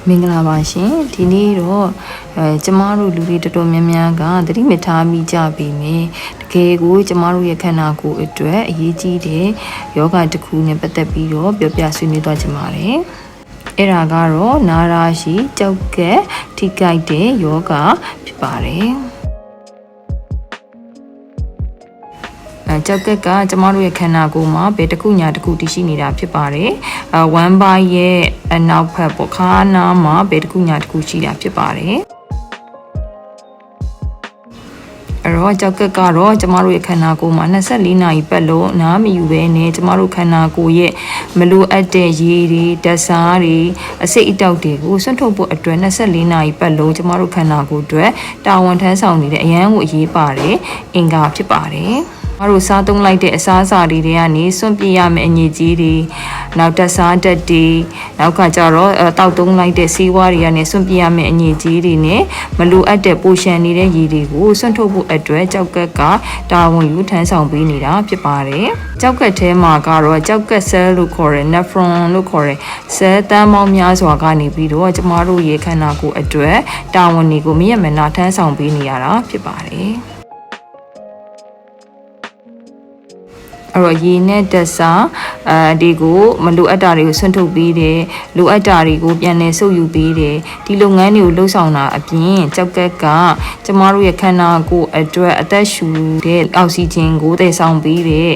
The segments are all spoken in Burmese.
မင်္ဂလာပါရှင်ဒီနေ့တော့ကျမတို့လူတွေတော်တော်များများကသတိမထားမိကြပြီမယ်တကယ်ကိုကျမတို့ရဲ့ခန္ဓာကိုယ်အတွက်အရေးကြီးတဲ့ယောဂတစ်ခုနဲ့ပတ်သက်ပြီးတော့ပြောပြဆွေးနွေးသွားကြပါမယ်အဲ့ဒါကတော့နာရာရှိကြောက်ကက်ထိကိုက်တဲ့ယောဂဖြစ်ပါတယ်ကြောက်ကက်ကကျမတို့ရဲ့ခန္ဓာကိုယ်မှာဘယ်တစ်ခုညာတစ်ခုတည်ရှိနေတာဖြစ်ပါတယ်။ one by ရဲ့အနောက်ဘက်ပေါ့ခါနာမှာဘယ်တစ်ခုညာတစ်ခုရှိတာဖြစ်ပါတယ်။အဲ့တော့ကြောက်ကက်ကတော့ကျမတို့ရဲ့ခန္ဓာကိုယ်မှာ24နာရီပတ်လုံးနားမယူဘဲနဲ့ကျမတို့ခန္ဓာကိုယ်ရဲ့မလိုအပ်တဲ့ရေတွေဓာတ်စားတွေအဆိပ်အတောက်တွေကိုဆွတ်ထုတ်ဖို့အတွက်24နာရီပတ်လုံးကျမတို့ခန္ဓာကိုယ်အတွက်တာဝန်ထမ်းဆောင်နေတဲ့အရန်ကိုအရေးပါတဲ့အင်္ဂါဖြစ်ပါတယ်။ကျမတို့စားသုံးလိုက်တဲ့အစားအစာတွေကနေစွန့်ပစ်ရမယ့်အညစ်အကြေးတွေနောက်တက်စားတက်တွေနောက်ကကြတော့တောက်သုံးလိုက်တဲ့ဆေးဝါးတွေကနေစွန့်ပစ်ရမယ့်အညစ်အကြေးတွေနဲ့မလိုအပ်တဲ့ပိုရှန်နေတဲ့ရေတွေကိုစွန့်ထုတ်ဖို့အတွက်ကြောက်ကက်ကတာဝန်ယူထမ်းဆောင်ပေးနေတာဖြစ်ပါတယ်။ကြောက်ကက်ထဲမှာကတော့ကြောက်ကက်ဆဲလို့ခေါ်တဲ့ nephron လို့ခေါ်တဲ့ဆဲတန်းပေါင်းများစွာကနေပြီးတော့ကျမတို့ရဲ့ခန္ဓာကိုယ်အတွက်တာဝန်တွေကိုမရမနာထမ်းဆောင်ပေးနေရတာဖြစ်ပါတယ်။အဲ့တော့ရေနဲ့တက်စားဒီကိုမလိုအပ်တာတွေကိုဆွန့်ထုတ်ပေးတယ်လိုအပ်တာတွေကိုပြန်လည်ဆုပ်ယူပေးတယ်ဒီလုပ်ငန်းတွေကိုလှုပ်ဆောင်တာအပြင်ကြောက်ကက်ကကျမတို့ရဲ့ခန္ဓာကိုယ်အတွက်အသက်ရှူတဲ့အောက်ဆီဂျင်ကိုတည်ဆောင်ပေးတဲ့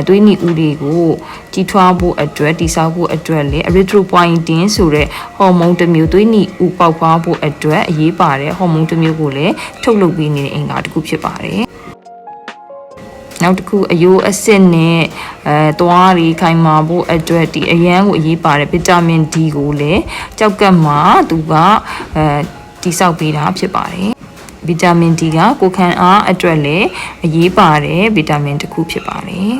သွေးနီဦးတွေကိုကြီးထွားဖို့အတွက်တိစောက်ဖို့အတွက်လေ erythropoietin ဆိုတဲ့ဟော်မုန်းတစ်မျိုးသွေးနီဦးပေါက်ဖွားဖို့အတွက်အရေးပါတဲ့ဟော်မုန်းတစ်မျိုးကိုလည်းထုတ်လုပ်ပေးနေတဲ့အင်္ဂါတစ်ခုဖြစ်ပါတယ်နောက်တစ်ခုအယိုးအဆစ်နဲ့သွားရီခိုင်မာဖို့အတွက်ဒီအရန်ကိုအရေးပါတဲ့ဗီတာမင် D ကိုလည်းကြောက်ကက်မှာသူကတိစောက်ပေးတာဖြစ်ပါတယ်ဗီတာမင် D ကကိုယ်ခံအားအတွက်လည်းအရေးပါတဲ့ဗီတာမင်တစ်ခုဖြစ်ပါတယ်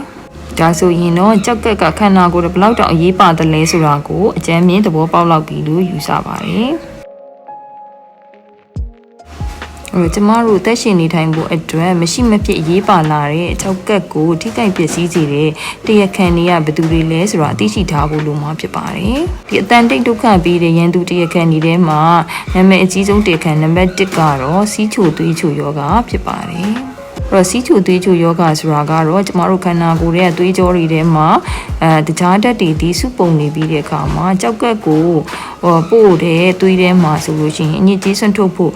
ဒါဆိုရင်တော့ကြောက်ကက်ကခန္ဓာကိုယ်ဘယ်လောက်တောင်အရေးပါတယ်လဲဆိုတာကိုအကျဉ်းမြင်သဘောပေါက်လောက်ပြီလို့ယူဆပါတယ်ကျမတို့သက်ရှင်နေထိုင်ဖို့အတွက်မရှိမဖြစ်အရေးပါလာတဲ့ကြောက်ကက်ကိုထိခိုက်ပျက်စီးစေတဲ့တရားခံတွေကဘယ်သူတွေလဲဆိုတာသိရှိထားဖို့လိုမှာဖြစ်ပါတယ်ဒီအတန်တိတ်ဒုက္ခပြီးတဲ့ရန်သူတရားခံတွေထဲမှာနာမည်အကြီးဆုံးတရားခံနံပါတ်1ကတော့စီးချိုသွေးချိုယောဂဖြစ်ပါတယ်အဲ့တော့စီးချိုသွေးချိုယောဂဆိုတာကတော့ကျမတို့ခန္ဓာကိုယ်ရဲ့သွေးကြောတွေထဲမှာတခြားဓာတ်တွေဒီစုပုံနေပြီးတဲ့အခါမှာကြောက်ကက်ကိုပို့တဲ့သွေးထဲမှာဆိုလို့ရှိရင်အညစ်အကြေးဆွန့်ထုတ်ဖို့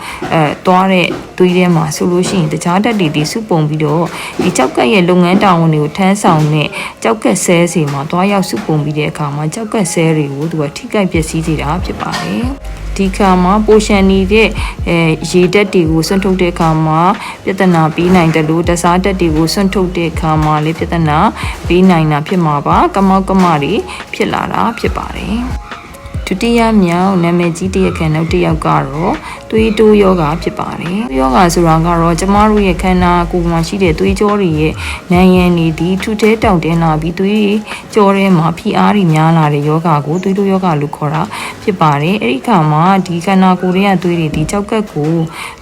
သွားတဲ့သွေးထဲမှာဆိုလို့ရှိရင်တခြားဓာတ်တွေဒီစုပုံပြီးတော့ဒီကြောက်ကက်ရဲ့လုပ်ငန်းတာဝန်တွေကိုထမ်းဆောင်တဲ့ကြောက်ကက်ဆဲစီမှာသွားရောက်စုပုံပြီးတဲ့အခါမှာကြောက်ကက်ဆဲတွေကိုသူကထိခိုက်ပျက်စီးစေတာဖြစ်ပါတယ်ဒီခါမှာပိုရှန်နေတဲ့ရေဓာတ်တွေကိုဆွန့်ထုတ်တဲ့အခါမှာပြဿနာပြီးနိုင်တယ်လို့တစားဓာတ်တွေကိုဆွန့်ထုတ်တဲ့အခါမှာလည်းပြဿနာပြီးနိုင်တာဖြစ်မှာပါကမောက်ကမတွေဖြစ်လာတာဖြစ်ပါတယ်ဒုတိယမြောက်နာမည်ကြီးတရားခံနောက်တစ်ယောက်ကတော့သွေးတိုးယောဂဖြစ်ပါတယ်။ယောဂဆိုတာကတော့ကျမတို့ရဲ့ခန္ဓာကိုယ်မှာရှိတဲ့သွေးကြောတွေရဲ့နံရံတွေဒီထူထဲတောင့်တင်းလာပြီးသွေးကြောထဲမှာဖိအားတွေများလာတဲ့ယောဂကိုသွေးတိုးယောဂလို့ခေါ်တာဖြစ်ပါတယ်။အဲ့ဒီအခါမှာဒီခန္ဓာကိုယ်ရဲ့သွေးတွေဒီကြောက်ကက်ကို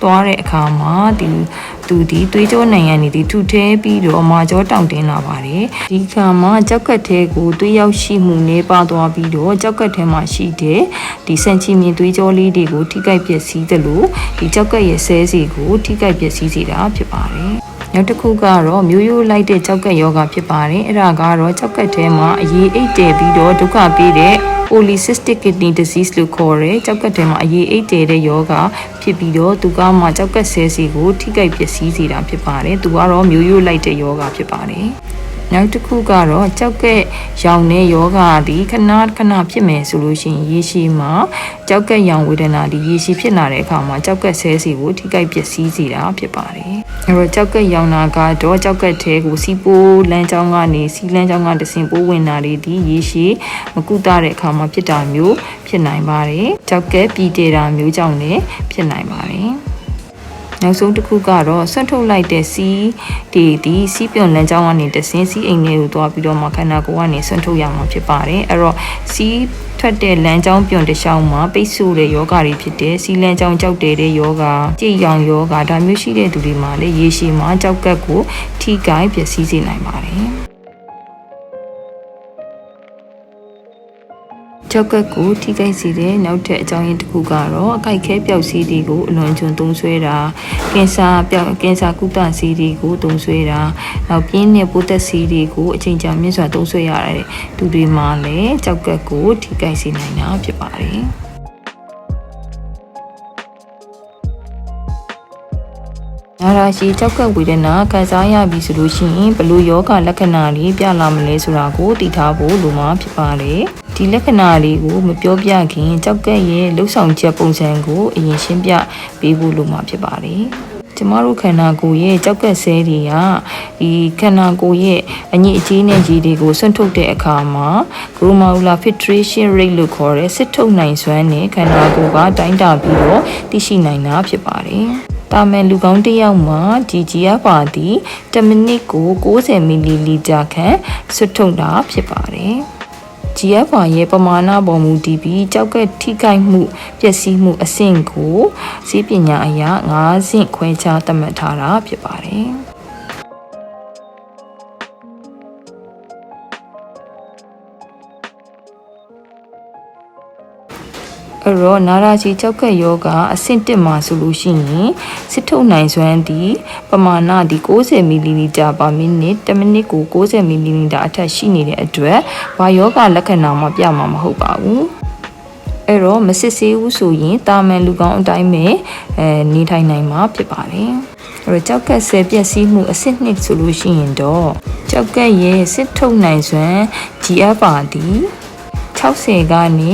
သွားတဲ့အခါမှာသူဒီသွေးကြောနံရံတွေဒီထူထဲပြီးတော့မာကြောတောင့်တင်းလာပါတယ်။ဒီအခါမှာကြောက်ကက်ထဲကိုသွေးရောက်ရှိမှုနေပါသွားပြီးတော့ကြောက်ကက်ထဲမှာရှိတဲ့ဒီစံချီမြင့်သွေးကြောလေးတွေကိုထိခိုက်ပျက်စီးတယ်လို့ဒီကြောက်ကက်ရဲ့ဆဲစီကိုထိခိုက်ပျက်စီးစေတာဖြစ်ပါတယ်။နောက်တစ်ခုကတော့မျိုးရိုးလိုက်တဲ့ကြောက်ကက်ယောဂဖြစ်ပါတယ်။အဲ့ဒါကတော့ကြောက်ကက်ထဲမှာအရေးအိတ်တယ်ပြီးတော့ဒုက္ခပေးတဲ့ polycystic kidney disease လို့ခေါ်တဲ့ကြောက်ကက်ထဲမှာအရေးအိတ်တယ်တဲ့ယောဂဖြစ်ပြီးတော့သူကမှကြောက်ကက်ဆဲစီကိုထိခိုက်ပျက်စီးစေတာဖြစ်ပါတယ်။သူကတော့မျိုးရိုးလိုက်တဲ့ယောဂဖြစ်ပါတယ်။နောက်တစ်ခုကတော့ကြောက်ကက်ရောင်တဲ့ယောဂဒီခဏဖြစ်မယ်ဆိုလို့ရှိရင်ရေရှည်မှာကြောက်ကက်ရောင်ဝေဒနာဒီရေရှည်ဖြစ်လာတဲ့အခါမှာကြောက်ကက်ဆဲစီကိုထိခိုက်ပျက်စီးစေတာဖြစ်ပါတယ်။အဲ့တော့ကြောက်ကက်ရောင်တာကတော့ကြောက်ကက်ထဲကိုစီးပိုးလမ်းကြောင်းကနေစီးလမ်းကြောင်းကတဆင့်ပိုးဝင်တာတွေဒီရေရှည်မကုသတဲ့အခါမှာဖြစ်တာမျိုးဖြစ်နိုင်ပါတယ်။ကြောက်ကက်ပြည်တည်တာမျိုးကြောင့်လည်းဖြစ်နိုင်ပါတယ်။နောက်ဆုံးတစ်ခုကတော့ဆွန့်ထုတ်လိုက်တဲ့စီးဒီစီးပြုံလမ်းကြောင်းကနေတဆင်းစီးအိမ်ထဲကိုသွားပြီးတော့မှခန္ဓာကိုယ်ကနေဆွန့်ထုတ်ရမှာဖြစ်ပါတယ်အဲ့တော့စီးထွက်တဲ့လမ်းကြောင်းပြုံတစ်လျှောက်မှာပိတ်ဆို့တဲ့ယောဂတွေဖြစ်တဲ့စီးလမ်းကြောင်းကြောက်တဲ့ယောဂကြည်ရောင်ယောဂဒါမျိုးရှိတဲ့သူတွေမှာလည်းရေရှည်မှာကြောက်ကက်ကိုထိခိုက်ပျက်စီးစေနိုင်ပါတယ် ကြောက်ကက်ကိုထိခိုက်စေတဲ့နောက်ထပ်အကြောင်းရင်းတစ်ခုကတော့အကိုက်ခဲပျောက်စီးတွေကိုအလွန်ကျွံသုံးဆွဲတာကင်ဆာကုသစီးတွေကိုသုံးဆွဲတာနောက်ပြင်းတဲ့ပိုးသက်စီးတွေကိုအချိန်ကြာမြင့်စွာသုံးဆွဲရတဲ့သူတွေမှာလည်းကြောက်ကက်ကိုထိခိုက်စေနိုင်တာဖြစ်ပါတယ်နာရာရှိကြောက်ကက်ဝေဒနာခံစားရပြီဆိုလို့ရှိရင်ဘယ်လိုယောဂလက္ခဏာတွေပြလာမလဲဆိုတာကိုသိထားဖို့လိုမှာဖြစ်ပါတယ်ဒီလက္ခဏာတွေကိုမပြောပြခင်ကြောက်ကက်ရဲ့လှုပ်ဆောင်ချက်ပုံစံကိုအရင်ရှင်းပြပေးဖို့လိုမှာဖြစ်ပါတယ်ကျမတို့ခန္ဓာကိုယ်ရဲ့ကြောက်ကက်ဆဲတွေကဒီခန္ဓာကိုယ်ရဲ့အညစ်အကြေးနဲ့ရေတွေကိုဆွန့်ထုတ်တဲ့အခါမှာ glomerular filtration rate လို့ခေါ်တဲ့စစ်ထုတ်နိုင်စွမ်းနဲ့ခန္ဓာကိုယ်ကတိုင်းတာပြီးတော့သိရှိနိုင်တာဖြစ်ပါတယ်တာမန်လူကောင်းတစ်ယောက်မှာ GFR သည်1မိနစ်ကို90မီလီလီတာခန့်ဆွတ်ထုတ်တာဖြစ်ပါတယ်။ GFR ရဲ့ပမာဏပေါ်မူတည်ပြီးကြောက်ကက်ထိခိုက်မှုပျက်စီးမှုအဆင့်ကိုဈေးပညာအရ5ဆင့်ခွဲခြားသတ်မှတ်ထားတာဖြစ်ပါတယ်။အဲ့တော့နာရာချီကြောက်ကက်ယောဂအဆင့်1မှာဆိုလို့ရှိရင်စစ်ထုတ်နိုင်စွမ်းသည်ပမာဏဒီ90မီလီလီတာပါမိနစ်1မိနစ်ကို90မီလီလီတာအထက်ရှိနေတဲ့အတွက်ဘာယောဂလက္ခဏာမှပြမှာမဟုတ်ပါဘူးအဲ့တော့မစစ်ဆေးဘူးဆိုရင်တာမန်လူကောင်းအတိုင်းပဲနေထိုင်နိုင်မှာဖြစ်ပါတယ်အဲ့တော့ကြောက်ကက်ဆဲပျက်စီးမှုအဆင့်2ဆိုလို့ရှိရင်တော့ကြောက်ကက်ရဲ့စစ်ထုတ်နိုင်စွမ်း GFR သည်60ကနေ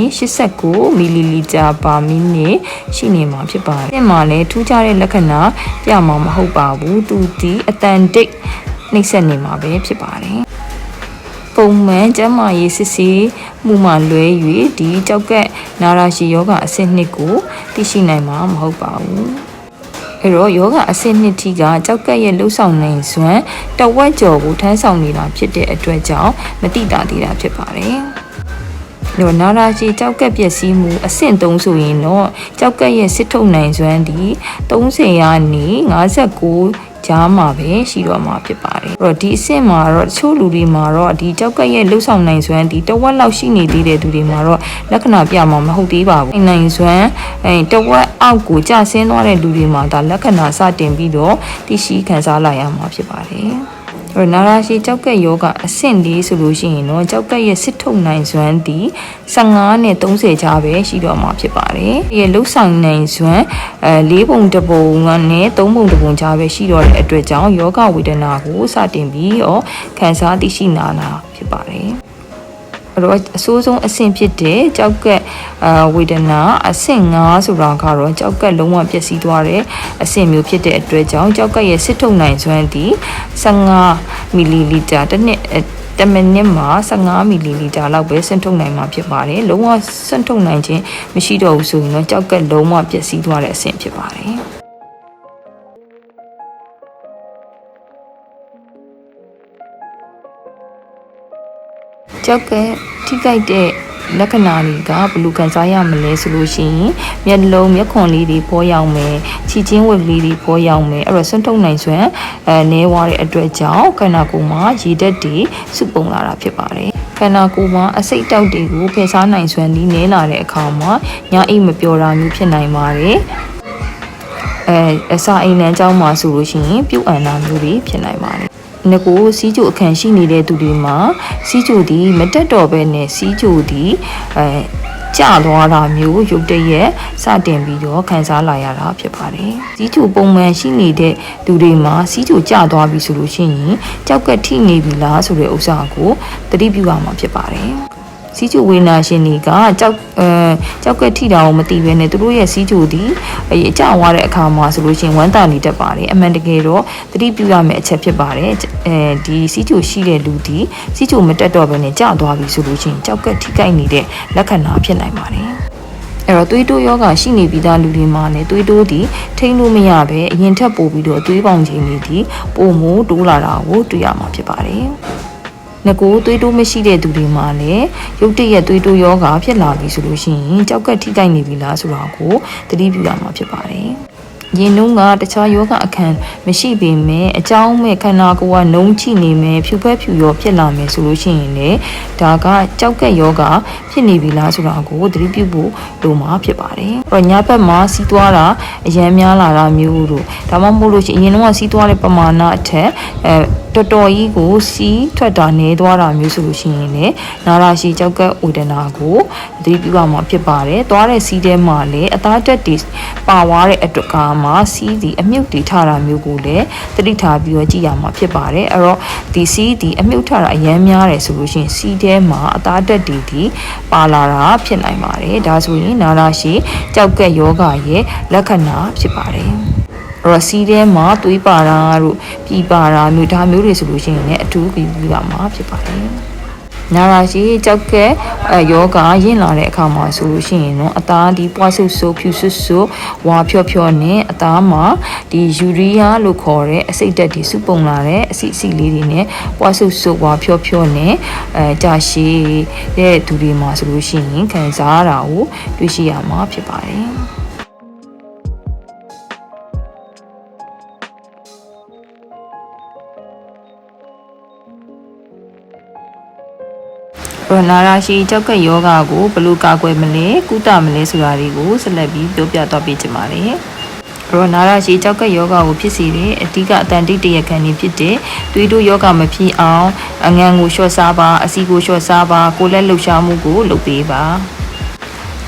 89မီလီလီတာပါမိနစ်ရှိနေမှာဖြစ်ပါတယ်။ဒီမှာလည်းထူးခြားတဲ့လက္ခဏာပြမှာမဟုတ်ပါဘူး။သူဒီအတန်တိတ်နှိမ့်ဆက်နေမှာပဲဖြစ်ပါတယ်။ပုံမှန်ကျန်းမာရေးစစ်ဆေးမှုမှလွဲ၍ဒီကြောက်ကက်နာရာရှီယောဂအဆင့်2ကိုသိရှိနိုင်မှာမဟုတ်ပါဘူး။အဲ့တော့ယောဂအဆင့်2ထိကကြောက်ကက်ရဲ့လှုပ်ဆောင်နိုင်စွမ်းတဝက်ကျော်ကိုထမ်းဆောင်နေတာဖြစ်တဲ့အတွက်ကြောင့်မတိတာသေးတာဖြစ်ပါတယ်။နာရာချီကြောက်ကက်ပျက်စီးမှုအဆင့်3ဆိုရင်တော့ကြောက်ကက်ရဲ့စစ်ထုတ်နိုင်စွမ်းဒီ30ကနေ59ကြားမှာပဲရှိတော့မှာဖြစ်ပါတယ်အဲ့တော့ဒီအဆင့်မှာတော့တချို့လူတွေမှာတော့ဒီကြောက်ကက်ရဲ့လှုပ်ဆောင်နိုင်စွမ်းဒီတဝက်လောက်ရှိနေသေးတဲ့သူတွေမှာတော့လက္ခဏာပြမှာမဟုတ်သေးပါဘူးနိုင်စွမ်းတဝက်အောက်ကိုကျဆင်းသွားတဲ့လူတွေမှာဒါလက္ခဏာစတင်ပြီးတော့သိရှိခံစားလာရမှာဖြစ်ပါတယ်နာရာရှီကြောက်ကက်ယောဂအဆင့်4ဆိုလို့ရှိရင်တော့ကြောက်ကက်ရဲ့စစ်ထုတ်နိုင်စွမ်းသည်15နဲ့30ကြားပဲရှိတော့မှာဖြစ်ပါတယ်။ဒီလှုပ်ဆောင်နိုင်စွမ်း4ပုံတစ်ပုံနဲ့3ပုံတစ်ပုံကြားပဲရှိတော့တဲ့အတွက်ကြောင့်ယောဂဝေဒနာကိုစတင်ပြီးတော့ခံစားသိရှိနာတာဖြစ်ပါတယ်။အဲ့တော့အဆိုးဆုံးအဆင့်ဖြစ်တဲ့ကြောက်ကက်ဝေဒနာအဆင့်5ဆိုတာကတော့ကြောက်ကက်လုံးဝပျက်စီးသွားတဲ့အဆင့်မျိုးဖြစ်တဲ့အတွက်ကြောင့်ကြောက်ကက်ရဲ့စစ်ထုတ်နိုင်စွမ်းသည်15မီလီလီတာတစ်မိနစ်မှာ15မီလီလီတာလောက်ပဲဆင့်ထုတ်နိုင်မှာဖြစ်ပါတယ်လုံးဝဆင့်ထုတ်နိုင်ခြင်းမရှိတော့ဘူးဆိုရင်တော့ကြောက်ကက်လုံးဝပျက်စီးသွားတဲ့အဆင့်ဖြစ်ပါတယ်ကြောက်ကက်ထိခိုက်တဲ့လက္ခဏာတွေကဘယ်လိုခံစားရမလဲဆိုလို့ရှိရင်မျက်လုံးမျက်ခွန်လေးတွေပေါ်ရောက်မယ်ခြေချင်းဝက်လေးတွေပေါ်ရောက်မယ်အဲ့တော့ဆွန့်ထုတ်နိုင်စွမ်းနဲွားတဲ့အတွက်ကြောင့်ခန္ဓာကိုယ်မှာရေဓာတ်တွေစုပုံလာတာဖြစ်ပါတယ်ခန္ဓာကိုယ်မှာအဆိပ်တောက်တွေကိုဖယ်ရှားနိုင်စွမ်းနည်းလာတဲ့အခါမှာညအိပ်မပျော်တာမျိုးဖြစ်နိုင်ပါတယ်အစာအိမ်လမ်းကြောင်းမှာဆိုလို့ရှိရင်ပြုတ်အန်တာမျိုးတွေဖြစ်နိုင်ပါတယ်ငကိုစီးကျိုအခန့်ရှိနေတဲ့သူတွေမှာစီးကျိုသည်မတက်တော့ဘဲနဲ့စီးကျိုသည်ကျသွားတာမျိုးရုပ်တရက်စတင်ပြီးတော့ခံစားလာရတာဖြစ်ပါတယ်စီးကျိုပုံမှန်ရှိနေတဲ့သူတွေမှာစီးကျိုကျသွားပြီဆိုလို့ရှိရင်ကြောက်ကက်ထိနေပြီလားဆိုတဲ့ဥစ္စာကိုသတိပြုရမှာဖြစ်ပါတယ်စီးကျိုဝေနာရှင်တွေကကြောက်ကက်ထိတာကိုမသိဘဲနဲ့သူတို့ရဲ့စီးကျိုသည်အကျသွားတဲ့အခါမှာဆိုလို့ရှိရင်ဝမ်းသာနေတတ်ပါတယ်အမှန်တကယ်တော့သတိပြုရမယ့်အချက်ဖြစ်ပါတယ်ဒီစီးကျိုရှိတဲ့လူဒီစီးကျိုမတက်တော့ဘဲနဲ့ကျသွားပြီဆိုလို့ရှိရင်ကြောက်ကက်ထိကိုက်နေတဲ့လက္ခဏာဖြစ်နိုင်ပါတယ်အဲ့တော့သွေးတိုးယောဂရှိနေပြီးသားလူတွေမှာလည်းသွေးတိုးဒီထိန်းလို့မရဘဲအရင်ထက်ပိုပြီးတော့သွေးပေါင်ချိန်တွေဒီပိုမိုတိုးလာတာကိုတွေ့ရမှာဖြစ်ပါတယ်ငကိုသွေးတိုးမရှိတဲ့သူတွေမှာလည်းရုတ်တရက်သွေးတိုးယောဂဖြစ်လာပြီဆိုလို့ရှိရင်ကြောက်ကက်ထိကိုက်နေပြီလားဆိုတာကိုသတိပြုရမှာဖြစ်ပါတယ် ရင်နှုံးကတခြားယောဂအခန်းမရှိပေမဲ့အကြောင်းမဲ့ခန္ဓာကိုယ်ကနှုံးချိနေမယ်ဖြူဖက်ဖြူရောဖြစ်လာမယ်ဆိုလို့ရှိရင်လေဒါကကြောက်ကက်ယောဂဖြစ်နေပြီလားဆိုတာကိုသတိပြုဖို့လိုမှာဖြစ်ပါတယ်။အဲ့တော့ညဘက်မှာစီးသွားတာအရန်များလာတာမျိုးတို့ဒါမှမဟုတ်လို့ရှိရင်အရင်တော့စီးသွားတဲ့ပမာဏအထက်တော်တော်ကြီးကိုစီးထွက်တာနေသွားတာမျိုးဆိုလို့ရှိရင်လေနာရာရှိကြောက်ကက်ဝေဒနာကိုသတိပြုရမှာဖြစ်ပါတယ်။သွားတဲ့စီးထဲမှာလေအသားတက်တွေပါသွားတဲ့အတွက်ကမှစီးဒီအမြုပ်တွေထတာမျိုးကိုလည်းသတိထားပြီးတော့ကြည့်ရမှာဖြစ်ပါတယ်။အဲ့တော့ဒီစီးဒီအမြုပ်ထတာအရန်များတယ်ဆိုလို့ရှိရင်စီးထဲမှာအသားတက်တွေဒီပါလာတာဖြစ်နိုင်ပါတယ်။ဒါဆိုရင်နာရာရှိကြောက်ကက်ယောဂရဲ့လက္ခဏာဖြစ်ပါတယ်။ရောစီထဲမှာသွေးပါတာတို့ပြည်ပါတာမျိုးဒါမျိုးတွေဆိုလို့ရှိရင်လည်းအထူးကြည့်ရမှာဖြစ်ပါတယ်။နာရာရှိကြောက်ကဲယောဂရင့်လာတဲ့အခါမှာဆိုလို့ရှိရင်တော့အသားဒီပွားဆုပ်ဆုပ်ဖြူဆွဆွဝါဖြော့ဖြော့နဲ့အသားမှာဒီယူရီးယားလို့ခေါ်တဲ့အဆိပ်ဓာတ်တွေစုပုံလာတဲ့အဆီအဆီလေးတွေနဲ့ပွားဆုပ်ဆုပ်ဝါဖြော့ဖြော့နဲ့ကြာရှည်တဲ့သူတွေမှာဆိုလို့ရှိရင်ခံစားရတာကိုတွေ့ရှိရမှာဖြစ်ပါတယ်။နာရာရှိကြောက်ကက်ယောဂကိုဘယ်လိုကာကွယ်မလဲကုသမလဲဆိုတာတွေကိုဆက်လက်ပြီးပြောပြသွားပေးချင်ပါတယ်။ရောနာရာရှိကြောက်ကက်ယောဂကိုဖြစ်စေတဲ့အဓိကအတန်တိတ်တရခံနေဖြစ်တဲ့သွေးတို့ယောဂမဖြစ်အောင်အငံကိုလျှော့စားပါအစီကိုလျှော့စားပါကိုယ်လက်လှုပ်ရှားမှုကိုလုပ်ပေးပါ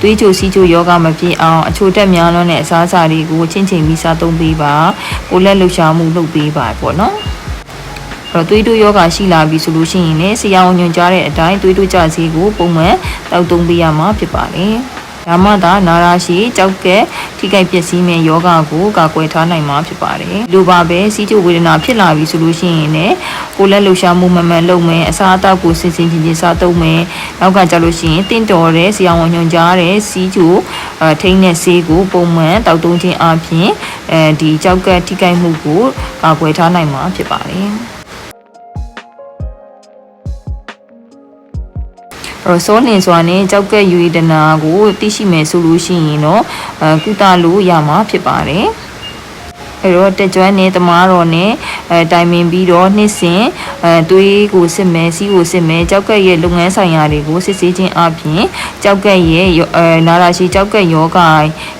သွေးကြိုစီးကြိုယောဂမဖြစ်အောင်အချိုတက်များလွန်းတဲ့အစားအစာတွေကိုချင်းချင်းပြီးစားသုံးပေးပါကိုယ်လက်လှုပ်ရှားမှုလုပ်ပေးပါပေါ့နော်သွေးတိုးယောဂရှိလာပြီဆိုလို့ရှိရင်လည်းဆရာဝန်ညွှန်ကြားတဲ့အတိုင်းသွေးတိုးကျဆေးကိုပုံမှန်တောက်သုံးပေးရမှာဖြစ်ပါတယ်။ဒါမှသာနာရာရှိကြောက်ကက်ထိခိုက်ပျက်စီးမဲ့ယောဂကိုကာကွယ်ထားနိုင်မှာဖြစ်ပါတယ်။လိုပါပဲစီးကျိုဝေဒနာဖြစ်လာပြီဆိုလို့ရှိရင်လည်းကိုယ်လက်လှုပ်ရှားမှုမှန်မှန်လုပ်မယ်အစားအသောက်ကိုစဉ်စဉ်ချင်းချင်းစားသုံးမယ်။နောက်ကကြလို့ရှိရင်တင့်တော်တဲ့ဆရာဝန်ညွှန်ကြားတဲ့စီးကျိုထိန်းတဲ့ဆေးကိုပုံမှန်တောက်သုံးခြင်းအပြင်ဒီကြောက်ကက်ထိခိုက်မှုကိုကာကွယ်ထားနိုင်မှာဖြစ်ပါတယ်။စောလင်စွာနဲ့ကြောက်ကက်ယူဒနာကိုသိရှိမယ်ဆိုလို့ရှိရင်တော့ကုသလို့ရမှာဖြစ်ပါတယ်။အဲ့တော့တက်ကြွနဲ့တမားတော်နဲ့တိုင်ပင်ပြီးတော့နှစ်စဉ်သွေးကိုစစ်မယ်စီးကိုစစ်မယ်ကြောက်ကက်ရဲ့လုပ်ငန်းဆိုင်ရာတွေကိုစစ်ဆေးခြင်းအပြင်ကြောက်ကက်ရဲ့နာရာရှိကြောက်ကက်ယောဂ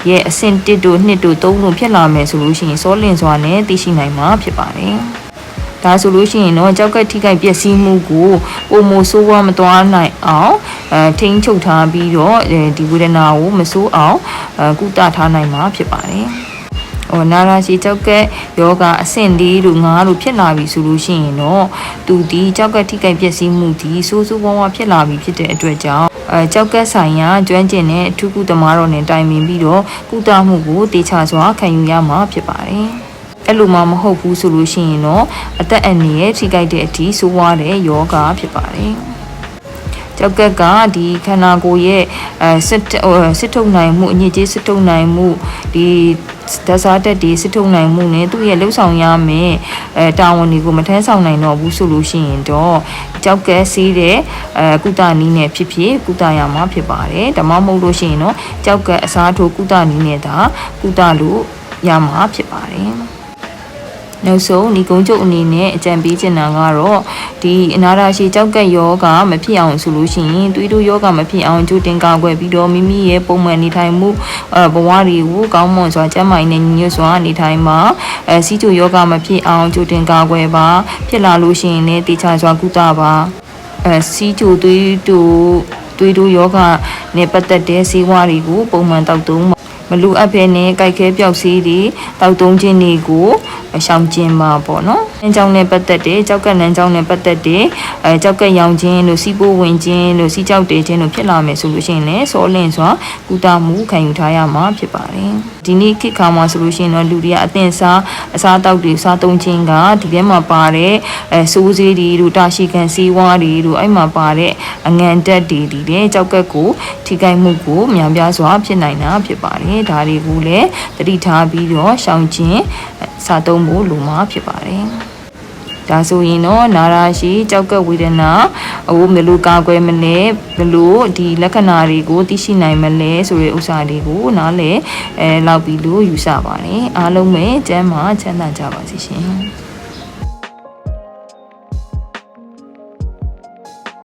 ရဲ့အဆင့်1တို့2တို့3တို့ဖြစ်လာမယ်ဆိုလို့ရှိရင်စောလင်စွာနဲ့သိရှိနိုင်မှာဖြစ်ပါတယ်။ဒါဆိုလို့ရှိရင်တော့ကြောက်ကက်ထိခိုက်ပျက်စီးမှုကိုပုံမဆိုးဝါးမသွားနိုင်အောင်ထိန်းချုပ်ထားပြီးတော့ဒီဝေဒနာကိုမဆိုးအောင်ကုသထားနိုင်မှာဖြစ်ပါတယ်။နာရာရှိကြောက်ကက်ယောဂအဆင့်4တို့5တို့ဖြစ်လာပြီဆိုလို့ရှိရင်တော့သူဒီကြောက်ကက်ထိခိုက်ပျက်စီးမှုဒီဆိုးဆိုးဝါးဝါးဖြစ်လာပြီဖြစ်တဲ့အတွက်ကြောင့်ကြောက်ကက်ဆိုင်ရာကျွမ်းကျင်တဲ့အထူးကုသမားတော်နဲ့တိုင်ပင်ပြီးတော့ကုသမှုကိုတေချာစွာခံယူရမှာဖြစ်ပါတယ်။အဲ့လိုမှမဟုတ်ဘူးဆိုလို့ရှိရင်တော့အသက်အန္တရာယ်ထိခိုက်တဲ့အထိဆိုးဝါးတဲ့ယောဂဖြစ်ပါတယ်။ကြောက်ကက်ကဒီခန္ဓာကိုယ်ရဲ့စစ်ထုတ်နိုင်မှုအညစ်အကြေးစစ်ထုတ်နိုင်မှုဒီဓာတ်စားတက်တွေစစ်ထုတ်နိုင်မှုနဲ့သူ့ရဲ့လှုပ်ဆောင်ရမယ်တာဝန်တွေကိုမထမ်းဆောင်နိုင်တော့ဘူးဆိုလို့ရှိရင်တော့ကြောက်ကက်စီးတဲ့ကုသနည်းနဲ့ဖြစ်ဖြစ်ကုသရမှာဖြစ်ပါတယ်။ဒါမှမဟုတ်လို့ရှိရင်တော့ကြောက်ကက်အစားထိုးကုသနည်းနဲ့သာကုသလို့ရမှာဖြစ်ပါတယ်။နောက်ဆုံးဒီကုန်းချုပ်အနေနဲ့အကြံပေးချင်တာကတော့ဒီအနာရာရှိကြောက်ကက်ယောဂမဖြစ်အောင်ဆိုလို့ရှိရင်သွေးတိုးယောဂမဖြစ်အောင်ကြိုတင်ကာကွယ်ပြီးတော့မိမိရဲ့ပုံမှန်နေထိုင်မှုဘဝတွေကိုကောင်းမွန်စွာကျန်းမာရေးနဲ့ညီညွတ်စွာနေထိုင်ပါစီးကျိုယောဂမဖြစ်အောင်ကြိုတင်ကာကွယ်ပါဖြစ်လာလို့ရှိရင်လည်းတေချာစွာကုသပါစီးကျိုသွေးတိုးယောဂနဲ့ပတ်သက်တဲ့ဆေးဝါးတွေကိုပုံမှန်တောက်သုံးပါမလူအပ်ဖဲနဲ့ကြိုက်ခဲပြောက်စီးတွေတောက်သုံးခြင်းတွေကိုရှောင်ကျဉ်ပါပေါ့နော်။လမ်းကြောင်းနဲ့ပတ်သက်တဲ့ကြောက်ကက်လမ်းကြောင်းနဲ့ပတ်သက်တဲ့ကြောက်ကက်ရောင်ခြင်းတို့စီးပိုးဝင်ခြင်းတို့စီးကြောက်တေခြင်းတို့ဖြစ်လာမယ်ဆိုလို့ရှိရင်လည်းစောလင့်စွာကုသမှုခံယူထားရမှာဖြစ်ပါတယ်။ဒီနေ့ခေတ်ခါမှာဆိုလို့ရှိရင်တော့လူတွေကအသင့်စားအစားအသောက်တွေစားသုံးခြင်းကဒီထဲမှာပါတဲ့စိုးစေးတွေတို့တာရှိခံစေးဝါးတွေတို့အဲ့မှာပါတဲ့အငံတက်တွေဒီတဲ့ကြောက်ကက်ကိုထိခိုက်မှုကိုများပြားစွာဖြစ်နိုင်တာဖြစ်ပါတယ်။ဒါတွေကိုလည်းသတိထားပြီးတော့ရှောင်ကျဉ်စားသုံးဖို့လိုမှာဖြစ်ပါတယ်။ ဒါဆိုရင်တော့နာရာရှိကြောက်ကက်ဝေဒနာဘယ်လိုကာကွယ်မလဲဘယ်လိုဒီလက္ခဏာတွေကိုသိရှိနိုင်မလဲဆိုတဲ့ဥစ္စာတွေကိုနားလည်လောက်ပြီးလို့ယူဆပါတယ်အားလုံးပဲကျမ်းမာချမ်းသာကြပါစေရှင်